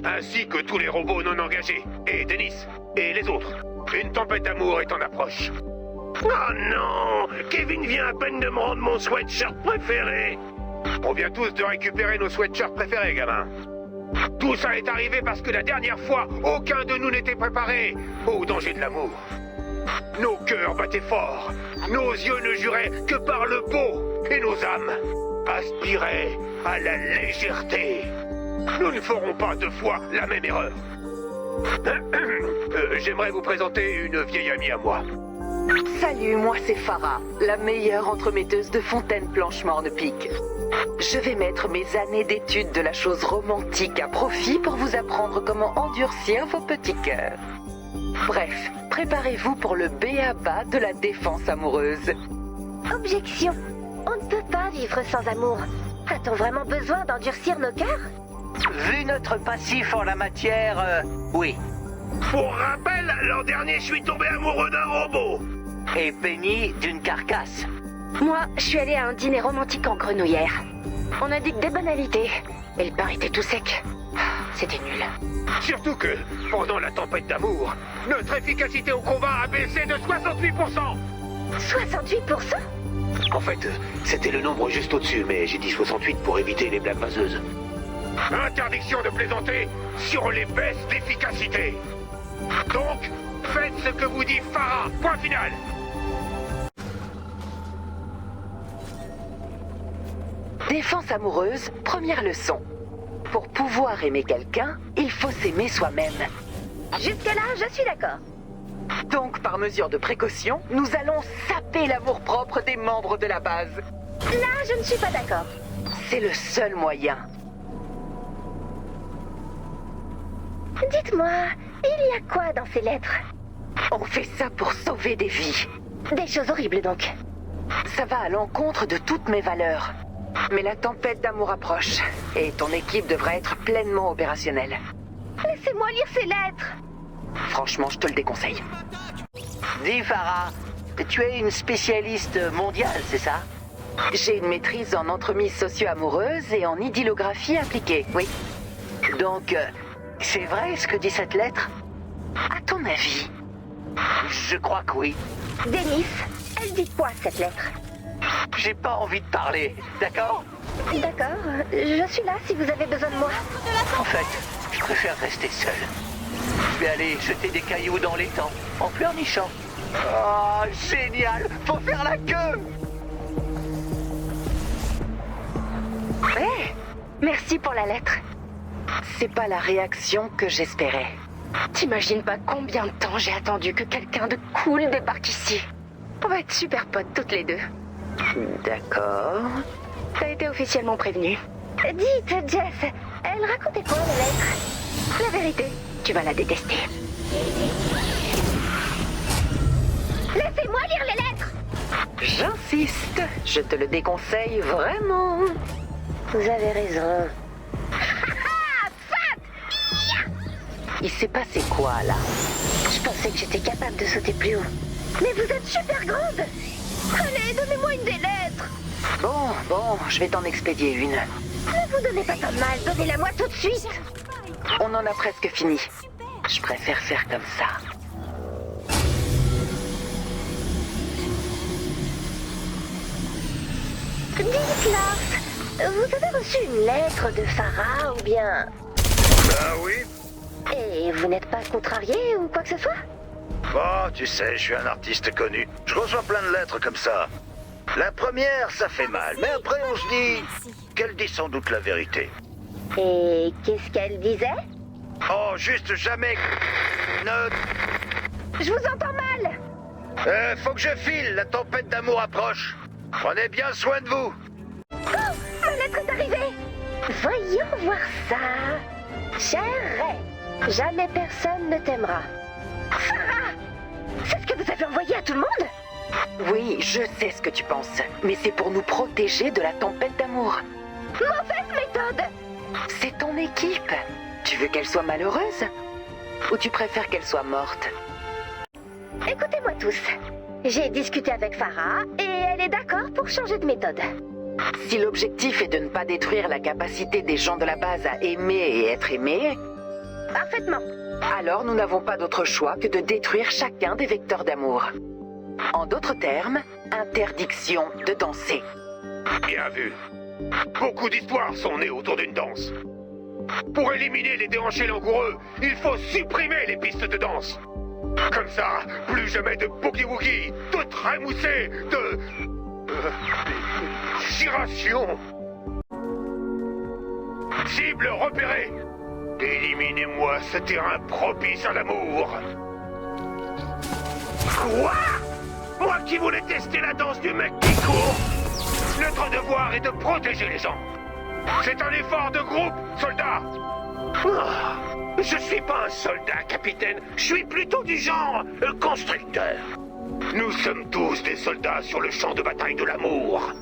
ainsi que tous les robots non engagés, et Dennis, et les autres. Une tempête d'amour est en approche. Oh non! Kevin vient à peine de me rendre mon sweatshirt préféré! On vient tous de récupérer nos sweatshirts préférés, gamin. Tout ça est arrivé parce que la dernière fois, aucun de nous n'était préparé au danger de l'amour. Nos cœurs battaient fort, nos yeux ne juraient que par le beau, et nos âmes aspiraient à la légèreté. Nous ne ferons pas deux fois la même erreur. J'aimerais vous présenter une vieille amie à moi. Salut, moi c'est Farah, la meilleure entremetteuse de fontaine planche morne-pique. Je vais mettre mes années d'études de la chose romantique à profit pour vous apprendre comment endurcir vos petits cœurs. Bref, préparez-vous pour le b.a.-ba de la défense amoureuse. Objection. On ne peut pas vivre sans amour. A-t-on vraiment besoin d'endurcir nos cœurs? Vu notre passif en la matière, oui. Pour rappel, l'an dernier, je suis tombé amoureux d'un robot. Et Penny d'une carcasse. Moi, je suis allée à un dîner romantique en grenouillère. On a dit que des banalités. Et le pain était tout sec. C'était nul. Surtout que, pendant la tempête d'amour, notre efficacité au combat a baissé de 68%. 68%? En fait, c'était le nombre juste au-dessus, mais j'ai dit 68 pour éviter les blagues vaseuses. Interdiction de plaisanter sur les baisses d'efficacité. Donc, faites ce que vous dit Farah. Point final. Défense amoureuse, première leçon. Pour pouvoir aimer quelqu'un, il faut s'aimer soi-même. Jusque-là, je suis d'accord. Donc, par mesure de précaution, nous allons saper l'amour-propre des membres de la base. Là, je ne suis pas d'accord. C'est le seul moyen. Dites-moi, il y a quoi dans ces lettres? On fait ça pour sauver des vies. Des choses horribles, donc. Ça va à l'encontre de toutes mes valeurs. Mais la tempête d'amour approche, et ton équipe devrait être pleinement opérationnelle. Laissez-moi lire ces lettres. Franchement, je te le déconseille. Dis Farah, tu es une spécialiste mondiale, c'est ça? J'ai une maîtrise en entremise socio-amoureuse et en idyllographie appliquée, oui. Donc, c'est vrai ce que dit cette lettre? À ton avis? Je crois que oui. Dennis, elle dit quoi, cette lettre? J'ai pas envie de parler, d'accord? D'accord, je suis là si vous avez besoin de moi. En fait, je préfère rester seul. Je vais aller jeter des cailloux dans l'étang, en pleurnichant. Oh, génial! Faut faire la queue! Ouais, merci pour la lettre. C'est pas la réaction que j'espérais. T'imagines pas combien de temps j'ai attendu que quelqu'un de cool débarque ici. On va être super potes toutes les deux. D'accord. T'as été officiellement prévenue. Dites, Jess, elle racontait quoi, la lettre? La vérité, tu vas la détester. Laissez-moi lire les lettres! J'insiste, je te le déconseille vraiment. Vous avez raison. Il s'est passé quoi, là? Je pensais que j'étais capable de sauter plus haut. Mais vous êtes super grande! Allez, donnez-moi une des lettres! Bon, je vais t'en expédier une. Ne vous donnez pas tant de mal, donnez-la moi tout de suite! On en a presque fini. Je préfère faire comme ça. Dites, Lars, vous avez reçu une lettre de Farah ou bien... Ah oui? Et vous n'êtes pas contrarié ou quoi que ce soit? Bon, tu sais, je suis un artiste connu. Je reçois plein de lettres comme ça. La première, ça fait mal, mais après on se dit qu'elle dit sans doute la vérité. Et qu'est-ce qu'elle disait? Oh, juste jamais... Ne... Je vous entends mal! Faut que je file, la tempête d'amour approche. Prenez bien soin de vous. Oh, ma lettre est arrivée! Voyons voir ça. Cher Ray, jamais personne ne t'aimera. Farah! C'est ce que vous avez envoyé à tout le monde? Oui, je sais ce que tu penses, mais c'est pour nous protéger de la tempête d'amour. Mauvaise méthode! C'est ton équipe. Tu veux qu'elle soit malheureuse? Ou tu préfères qu'elle soit morte? Écoutez-moi tous. J'ai discuté avec Farah et elle est d'accord pour changer de méthode. Si l'objectif est de ne pas détruire la capacité des gens de la base à aimer et être aimés, Parfaitement. Alors nous n'avons pas d'autre choix que de détruire chacun des vecteurs d'amour. En d'autres termes, interdiction de danser. Bien vu. Beaucoup d'histoires sont nées autour d'une danse. Pour éliminer les déhanchés langoureux, il faut supprimer les pistes de danse. Comme ça, plus jamais de boogie-woogie, de trémoussé, de... giration. Cible repérée. Éliminez-moi ce terrain propice à l'amour. Quoi? Moi qui voulais tester la danse du mec qui court. Notre devoir est de protéger les gens. C'est un effort de groupe, soldat. Je suis pas un soldat, capitaine. Je suis plutôt du genre constructeur. Nous sommes tous des soldats sur le champ de bataille de l'amour.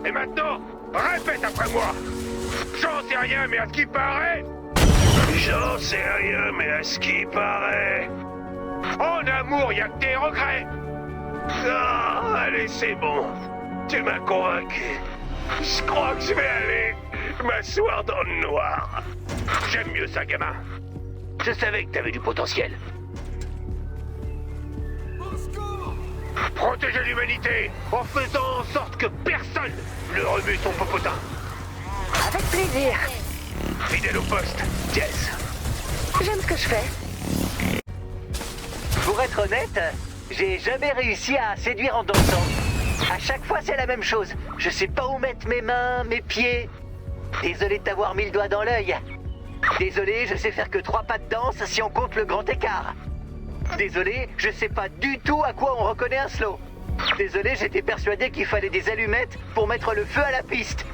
Et maintenant, répète après moi. J'en sais rien, mais à ce qui paraît... J'en sais rien, mais à ce qui paraît... En amour, y a que des regrets. Ah, allez, c'est bon. Tu m'as convaincu. Je crois que je vais aller m'asseoir dans le noir. J'aime mieux ça, gamin. Je savais que t'avais du potentiel. Protéger l'humanité en faisant en sorte que personne ne remue son popotin. Avec plaisir. Fidèle au poste, Jess. J'aime ce que je fais. Pour être honnête, j'ai jamais réussi à séduire en dansant. À chaque fois, c'est la même chose. Je sais pas où mettre mes mains, mes pieds. Désolé de t'avoir mis le doigt dans l'œil. Désolé, je sais faire que 3 pas de danse si on compte le grand écart. Désolé, je sais pas du tout à quoi on reconnaît un slow. Désolé, j'étais persuadé qu'il fallait des allumettes pour mettre le feu à la piste.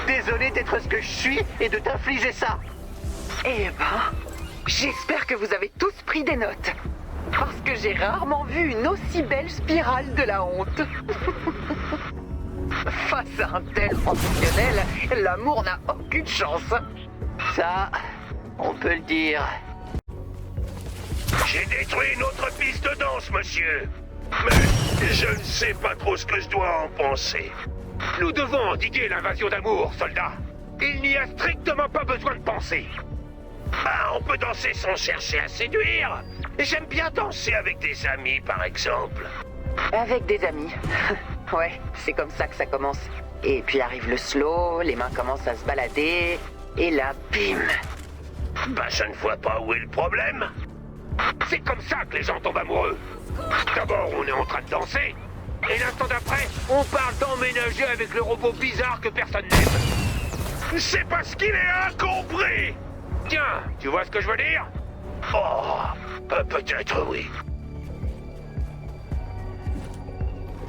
Désolé d'être ce que je suis et de t'infliger ça. Eh ben, j'espère que vous avez tous pris des notes. Parce que j'ai rarement vu une aussi belle spirale de la honte. Face à un tel professionnel, l'amour n'a aucune chance. Ça, on peut le dire. J'ai détruit une autre piste de danse, monsieur. Mais je ne sais pas trop ce que je dois en penser. Nous devons endiguer l'invasion d'amour, soldat. Il n'y a strictement pas besoin de penser. Ah, on peut danser sans chercher à séduire. J'aime bien danser avec des amis, par exemple. Avec des amis. Ouais, c'est comme ça que ça commence. Et puis arrive le slow, les mains commencent à se balader, et là, bim. Bah, je ne vois pas où est le problème. C'est comme ça que les gens tombent amoureux. D'abord, on est en train de danser, et l'instant d'après, on parle d'emménager avec le robot bizarre que personne n'aime. C'est parce qu'il est incompris. Tiens, tu vois ce que je veux dire? Oh, peut-être oui.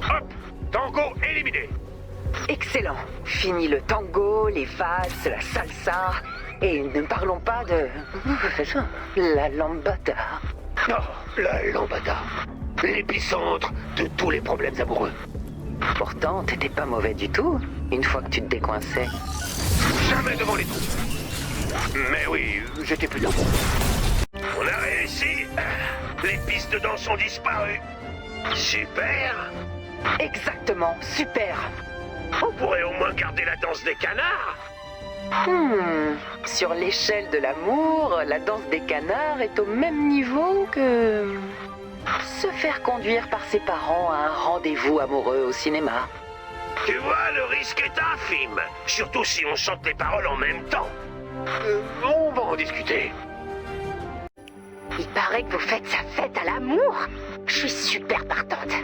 Hop, tango éliminé. Excellent. Fini le tango, les valses, la salsa. Et ne parlons pas de... la lambada. Oh, la lambada. L'épicentre de tous les problèmes amoureux. Pourtant, t'étais pas mauvais du tout, une fois que tu te décoinçais. Jamais devant les trous. Mais oui, j'étais plus bon. On a réussi. Les pistes de danse ont disparu. Super. Exactement, super. On pourrait au moins garder la danse des canards. Sur l'échelle de l'amour, la danse des canards est au même niveau que... se faire conduire par ses parents à un rendez-vous amoureux au cinéma. Tu vois, le risque est infime. Surtout si on chante les paroles en même temps. On va en discuter. Il paraît que vous faites sa fête à l'amour. Je suis super partante.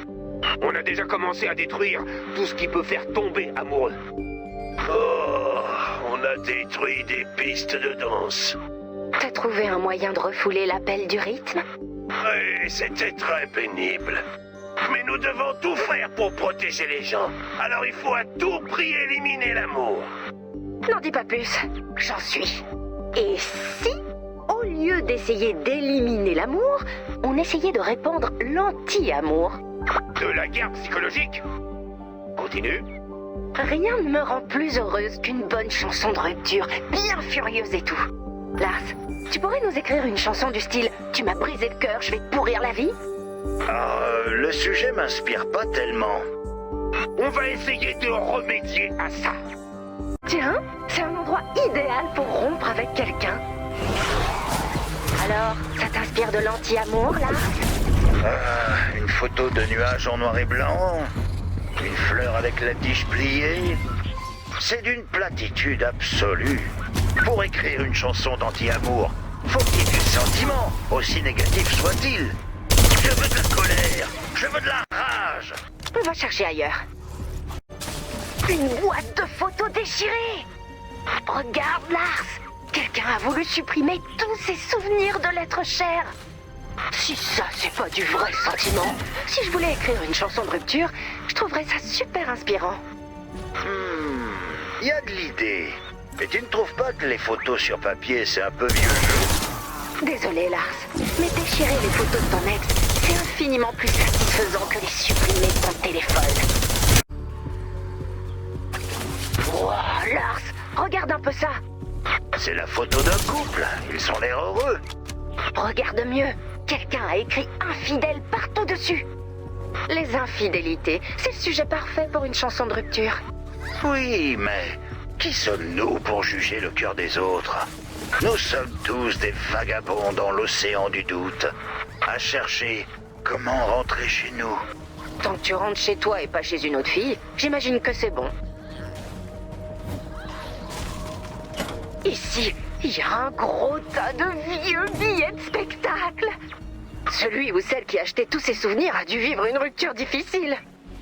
On a déjà commencé à détruire tout ce qui peut faire tomber amoureux. Oh, on a détruit des pistes de danse. T'as trouvé un moyen de refouler l'appel du rythme? Oui, c'était très pénible. Mais nous devons tout faire pour protéger les gens. Alors il faut à tout prix éliminer l'amour. N'en dis pas plus, j'en suis. Et si, au lieu d'essayer d'éliminer l'amour, on essayait de répandre l'anti-amour? De la guerre psychologique. Continue. Rien ne me rend plus heureuse qu'une bonne chanson de rupture, bien furieuse et tout. Lars, tu pourrais nous écrire une chanson du style « Tu m'as brisé le cœur, je vais te pourrir la vie » ? Le sujet m'inspire pas tellement. On va essayer de remédier à ça. Tiens, c'est un endroit idéal pour rompre avec quelqu'un. Alors, ça t'inspire de l'anti-amour, là? Une photo de nuage en noir et blanc, une fleur avec la tige pliée. C'est d'une platitude absolue. Pour écrire une chanson d'anti-amour, faut qu'il y ait du sentiment, aussi négatif soit-il. Je veux de la colère, je veux de la rage. On va chercher ailleurs. Une boîte de photos déchirée! Regarde, Lars! Quelqu'un a voulu supprimer tous ses souvenirs de l'être cher. Si ça, c'est pas du vrai sentiment, si je voulais écrire une chanson de rupture, je trouverais ça super inspirant. Il y a de l'idée. Mais tu ne trouves pas que les photos sur papier, c'est un peu vieux jeu? Désolé, Lars, mais déchirer les photos de ton ex, c'est infiniment plus satisfaisant que les supprimer de ton téléphone. Wow, Lars, regarde un peu ça. C'est la photo d'un couple. Ils ont l'air heureux. Regarde mieux, quelqu'un a écrit infidèle partout dessus. Les infidélités, c'est le sujet parfait pour une chanson de rupture. Oui, mais qui sommes-nous pour juger le cœur des autres? Nous sommes tous des vagabonds dans l'océan du doute, à chercher comment rentrer chez nous. Tant que tu rentres chez toi et pas chez une autre fille, j'imagine que c'est bon. Ici, il y a un gros tas de vieux billets de spectacle. Celui ou celle qui a acheté tous ses souvenirs a dû vivre une rupture difficile.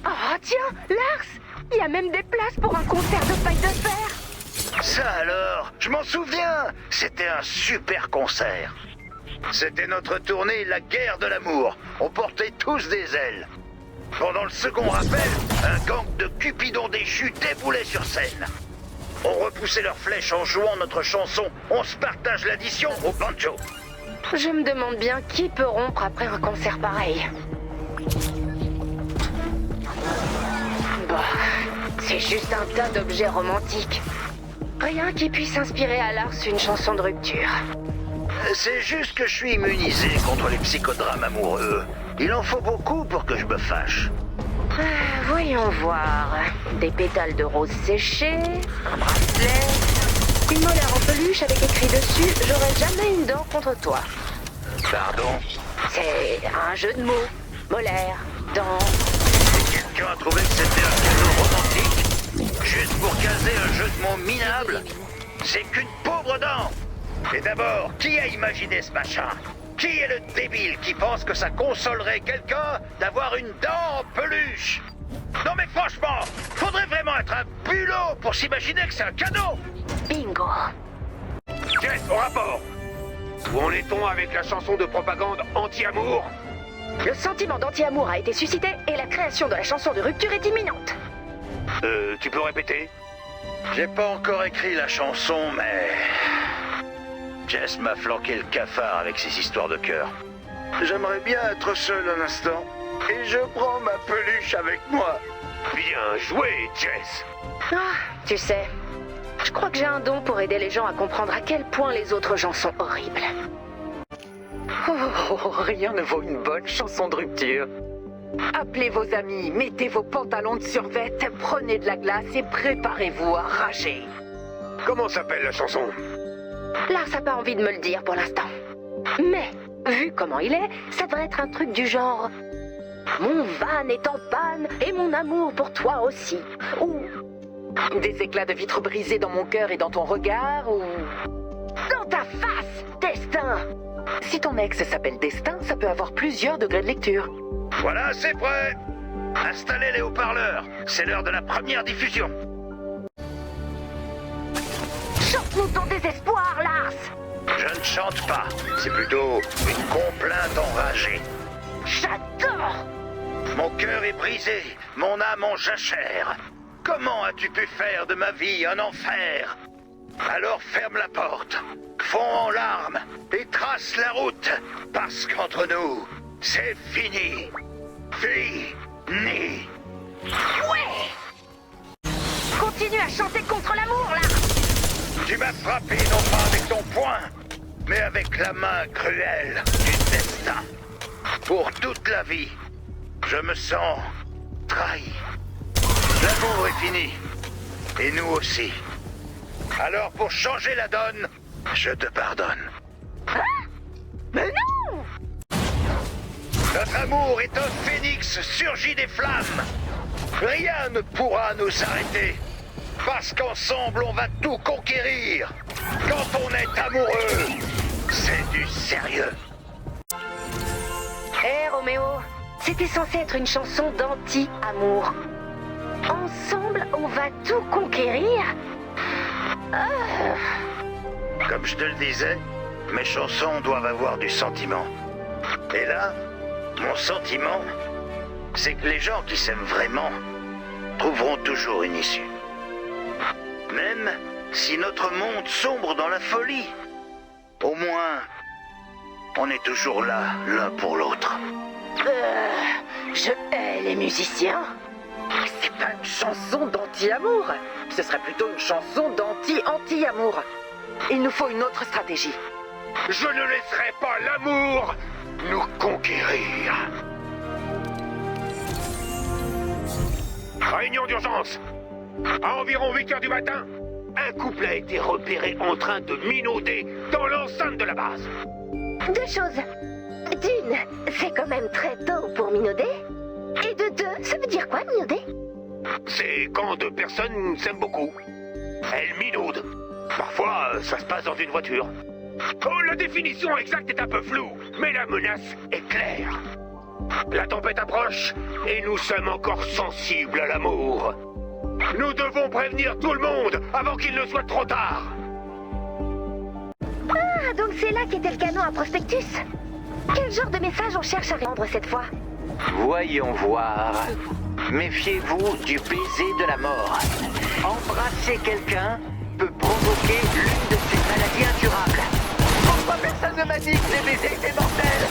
Oh tiens, Lars, il y a même des places pour un concert de paille de fer. Ça alors, je m'en souviens. C'était un super concert. C'était notre tournée La Guerre de l'amour. On portait tous des ailes. Pendant le second rappel, un gang de cupidons déchus déboulait sur scène. On repoussait leurs flèches en jouant notre chanson « On se partage l'addition » au banjo. Je me demande bien qui peut rompre après un concert pareil. Bah, c'est juste un tas d'objets romantiques. Rien qui puisse inspirer à Lars une chanson de rupture. C'est juste que je suis immunisé contre les psychodrames amoureux. Il en faut beaucoup pour que je me fâche. Voyons voir. Des pétales de rose séchés, un bracelet, une molaire en peluche avec écrit dessus « J'aurai jamais une dent contre toi ». Pardon? C'est un jeu de mots. Molaire, dent. Quelqu'un a trouvé que c'était un cadeau romantique? Juste pour caser un jeu de mots minable? C'est qu'une pauvre dent! Et d'abord, qui a imaginé ce machin? Qui est le débile qui pense que ça consolerait quelqu'un d'avoir une dent en peluche? Non mais franchement, faudrait vraiment être un bulot pour s'imaginer que c'est un cadeau! Bingo. Jess, au rapport. Où en est-on avec la chanson de propagande anti-amour? Le sentiment d'anti-amour a été suscité et la création de la chanson de rupture est imminente. Tu peux répéter? J'ai pas encore écrit la chanson, mais... Jess m'a flanqué le cafard avec ses histoires de cœur. J'aimerais bien être seul un instant. Et je prends ma peluche avec moi. Bien joué, Jess. Ah, tu sais, je crois que j'ai un don pour aider les gens à comprendre à quel point les autres gens sont horribles. Oh, rien ne vaut une bonne chanson de rupture. Appelez vos amis, mettez vos pantalons de survêt, prenez de la glace et préparez-vous à rager. Comment s'appelle la chanson? Lars n'a pas envie de me le dire pour l'instant. Mais, vu comment il est, ça devrait être un truc du genre... Mon van est en panne et mon amour pour toi aussi. Ou... Des éclats de vitre brisés dans mon cœur et dans ton regard, ou... Dans ta face, Destin! Si ton ex s'appelle Destin, ça peut avoir plusieurs degrés de lecture. Voilà, c'est prêt. Installez les haut-parleurs. C'est l'heure de la première diffusion. Chante-nous ton désespoir, Lars! Je ne chante pas. C'est plutôt une complainte enragée. J'adore! Mon cœur est brisé, mon âme en jachère. Comment as-tu pu faire de ma vie un enfer? Alors ferme la porte, fonds en larmes et trace la route, parce qu'entre nous, c'est fini. Fini. Ouais! Continue à chanter contre l'amour, Lars! Tu m'as frappé non pas avec ton poing, mais avec la main cruelle du destin. Pour toute la vie, je me sens trahi. L'amour est fini. Et nous aussi. Alors pour changer la donne, je te pardonne. Mais non! Notre amour est un phénix surgi des flammes. Rien ne pourra nous arrêter. Parce qu'ensemble, on va tout conquérir. Quand on est amoureux, c'est du sérieux. Hé Roméo, c'était censé être une chanson d'anti-amour. Ensemble, on va tout conquérir? Comme je te le disais, mes chansons doivent avoir du sentiment. Et là, mon sentiment, c'est que les gens qui s'aiment vraiment trouveront toujours une issue. Même si notre monde sombre dans la folie, au moins, on est toujours là, l'un pour l'autre. Je hais les musiciens. C'est pas une chanson d'anti-amour. Ce serait plutôt une chanson d'anti-anti-amour. Il nous faut une autre stratégie. Je ne laisserai pas l'amour nous conquérir. Réunion d'urgence. À environ 8 heures du matin, un couple a été repéré en train de minauder dans l'enceinte de la base. Deux choses. D'une, c'est quand même très tôt pour minauder. Et de deux, ça veut dire quoi, minauder? C'est quand deux personnes s'aiment beaucoup. Elles minaudent. Parfois, ça se passe dans une voiture. Oh, la définition exacte est un peu floue, mais la menace est claire. La tempête approche et nous sommes encore sensibles à l'amour. Nous devons prévenir tout le monde avant qu'il ne soit trop tard. Ah, donc c'est là qu'était le canon à prospectus. Quel genre de message on cherche à rendre cette fois? Voyons voir. Méfiez-vous du baiser de la mort. Embrasser quelqu'un peut provoquer l'une de ces maladies incurables. Pourquoi personne ne m'a dit que les baisers étaient mortels?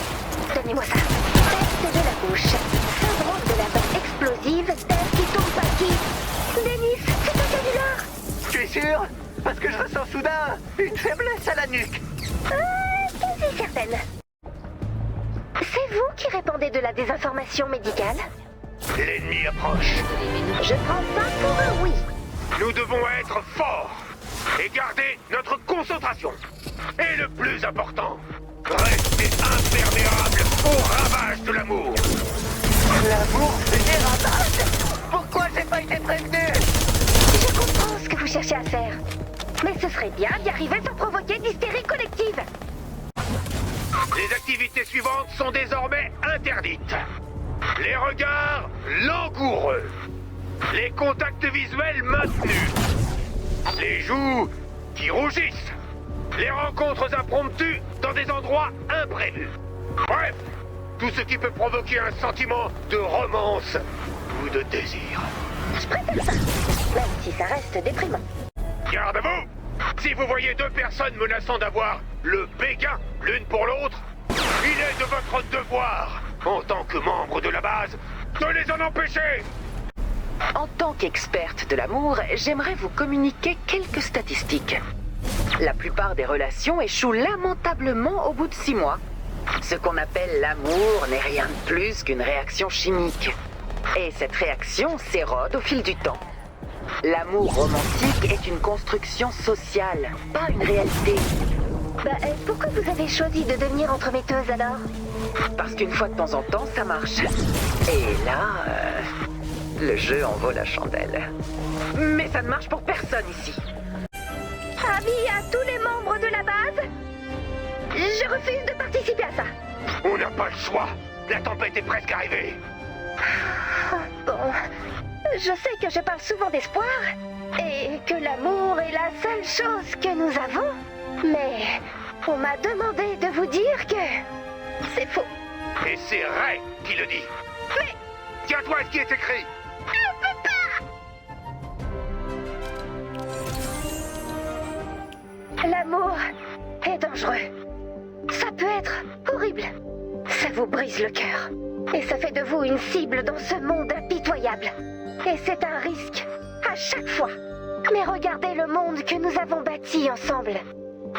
Donnez-moi ça. Peste de la bouche. Syndrome de la base explosive. Tête qui tombe pas qui. Denis, c'est un canular. Tu es sûr? Parce que je ressens soudain une faiblesse à la nuque. Quasi certaine. C'est vous qui répandez de la désinformation médicale? L'ennemi approche. Je prends ça pour un oui. Nous devons être forts et garder notre concentration. Et le plus important, rester imperméable au ravage de l'amour. L'amour fait des ravages. Pourquoi j'ai pas été prévenu? Je comprends ce que vous cherchez à faire. Mais ce serait bien d'y arriver sans provoquer d'hystérie collective. Les activités suivantes sont désormais interdites. Les regards langoureux. Les contacts visuels maintenus. Les joues qui rougissent. Les rencontres impromptues dans des endroits imprévus. Bref, tout ce qui peut provoquer un sentiment de romance ou de désir. Je préfère ça, même si ça reste déprimant. Garde à vous! Si vous voyez deux personnes menaçant d'avoir le béguin l'une pour l'autre, il est de votre devoir, en tant que membre de la base, de les en empêcher! En tant qu'experte de l'amour, j'aimerais vous communiquer quelques statistiques. La plupart des relations échouent lamentablement au bout de 6 mois. Ce qu'on appelle l'amour n'est rien de plus qu'une réaction chimique. Et cette réaction s'érode au fil du temps. L'amour romantique est une construction sociale, pas une réalité. Pourquoi vous avez choisi de devenir entremetteuse alors? Parce qu'une fois de temps en temps, ça marche. Et là, le jeu en vaut la chandelle. Mais ça ne marche pour personne ici. Avis à tous les membres de la base? Je refuse de participer à ça. On n'a pas le choix. La tempête est presque arrivée. Bon, je sais que je parle souvent d'espoir et que l'amour est la seule chose que nous avons, mais on m'a demandé de vous dire que c'est faux. Et c'est Ray qui le dit. Mais Tiens-toi à ce qui est écrit. l'amour est dangereux. Ça peut être horrible. Ça vous brise le cœur. Et ça fait de vous une cible dans ce monde impitoyable. Et c'est un risque à chaque fois. Mais regardez le monde que nous avons bâti ensemble.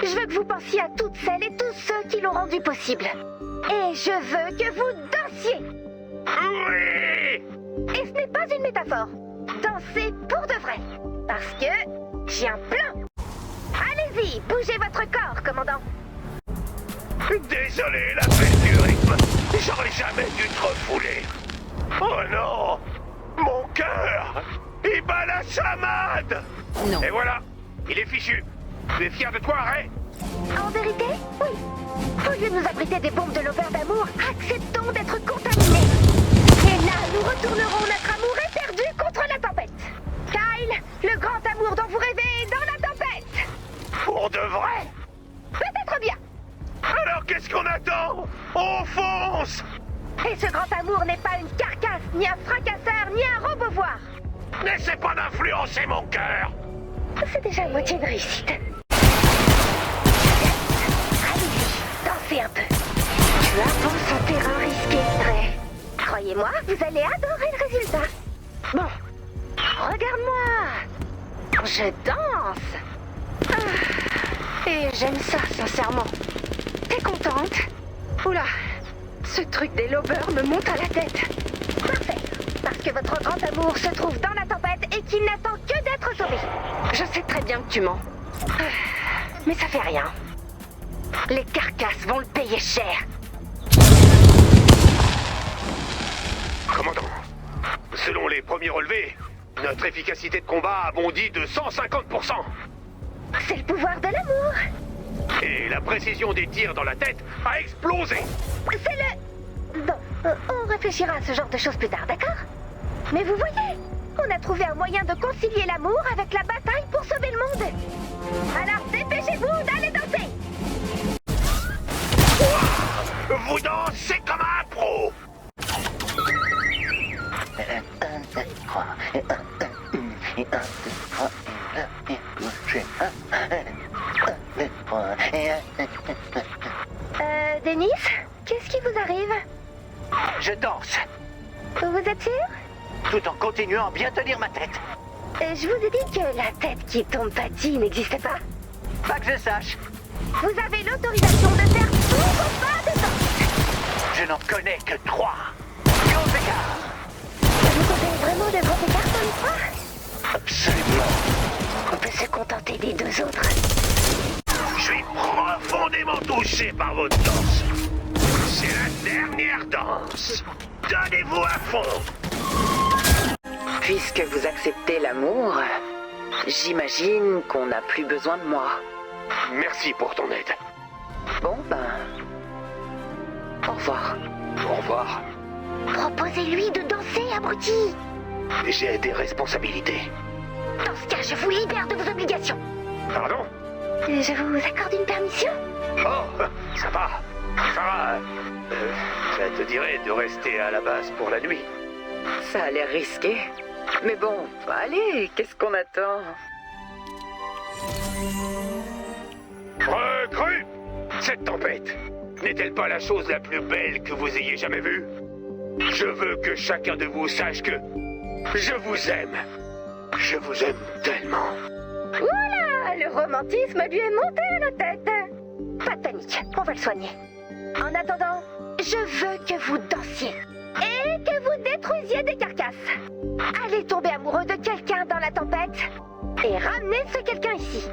Je veux que vous pensiez à toutes celles et tous ceux qui l'ont rendu possible. Et je veux que vous dansiez. Oui! Et ce n'est pas une métaphore. Dansez pour de vrai. Parce que j'ai un plan. Allez-y, bougez votre corps, commandant. Désolé, la belle du rythme. J'aurais jamais dû te refouler. Oh non! Mon cœur! Il bat la chamade! Non. Et voilà! Il est fichu! Tu es fier de toi, Ray? En vérité, oui. Au lieu de nous abriter des bombes de l'auberge d'amour, acceptons d'être contaminés. Et là, nous retournerons notre amour éperdu contre la tempête. Kyle, le grand amour dont vous rêvez est dans la tempête. Pour de vrai? Peut-être bien. Alors qu'est-ce qu'on attend? On fonce! Et ce grand amour n'est pas une carcasse, ni un fracasseur, ni un robovoir. N'essaie pas d'influencer mon cœur! C'est déjà une moitié de réussite. Allez-y, dansez un peu. Tu avances un terrain risqué, Ray. Croyez-moi, vous allez adorer le résultat. Bon, regarde-moi. Je danse. Et j'aime ça, sincèrement. T'es contente? Oula, ce truc des lovers me monte à la tête. Parfait, parce que votre grand amour se trouve dans la tempête et qu'il n'attend que d'être sauvé. Je sais très bien que tu mens. Mais ça fait rien. Les carcasses vont le payer cher. Commandant, selon les premiers relevés, notre efficacité de combat a bondi de 150%. C'est le pouvoir de l'amour. Et la précision des tirs dans la tête a explosé. C'est le... Bon, on réfléchira à ce genre de choses plus tard, d'accord? Mais vous voyez, on a trouvé un moyen de concilier l'amour avec la bataille pour sauver le monde. Alors dépêchez-vous d'aller danser. Vous dansez comme un pro. Denis, qu'est-ce qui vous arrive? Je danse, Vous êtes sûr? tout en continuant à bien tenir ma tête. Je vous ai dit que la tête qui tombe pâtie n'existait pas. Pas que je sache, Vous avez l'autorisation de faire tous vos pas de danse. je n'en connais que 3. Gros écart. Vous avez vraiment de gros écarts sur les trois? Absolument. On peut se contenter des deux autres. Je suis profondément touché par votre danse. C'est la dernière danse. Donnez-vous à fond. Puisque vous acceptez l'amour, j'imagine qu'on n'a plus besoin de moi. Merci pour ton aide. Bon, au revoir. Au revoir. Proposez-lui de danser, abruti. J'ai des responsabilités. Dans ce cas, je vous libère de vos obligations. Pardon? Je vous accorde une permission? Oh, ça va. Ça va. Ça te dirait de rester à la base pour la nuit. Ça a l'air risqué. Mais bon, allez, qu'est-ce qu'on attend? Recrue! Cette tempête n'est-elle pas la chose la plus belle que vous ayez jamais vue? Je veux que chacun de vous sache que je vous aime. Je vous aime tellement. Voilà, le romantisme lui est monté à la tête. Pas de panique, on va le soigner. En attendant, je veux que vous dansiez et que vous détruisiez des carcasses. Allez tomber amoureux de quelqu'un dans la tempête et ramenez ce quelqu'un ici.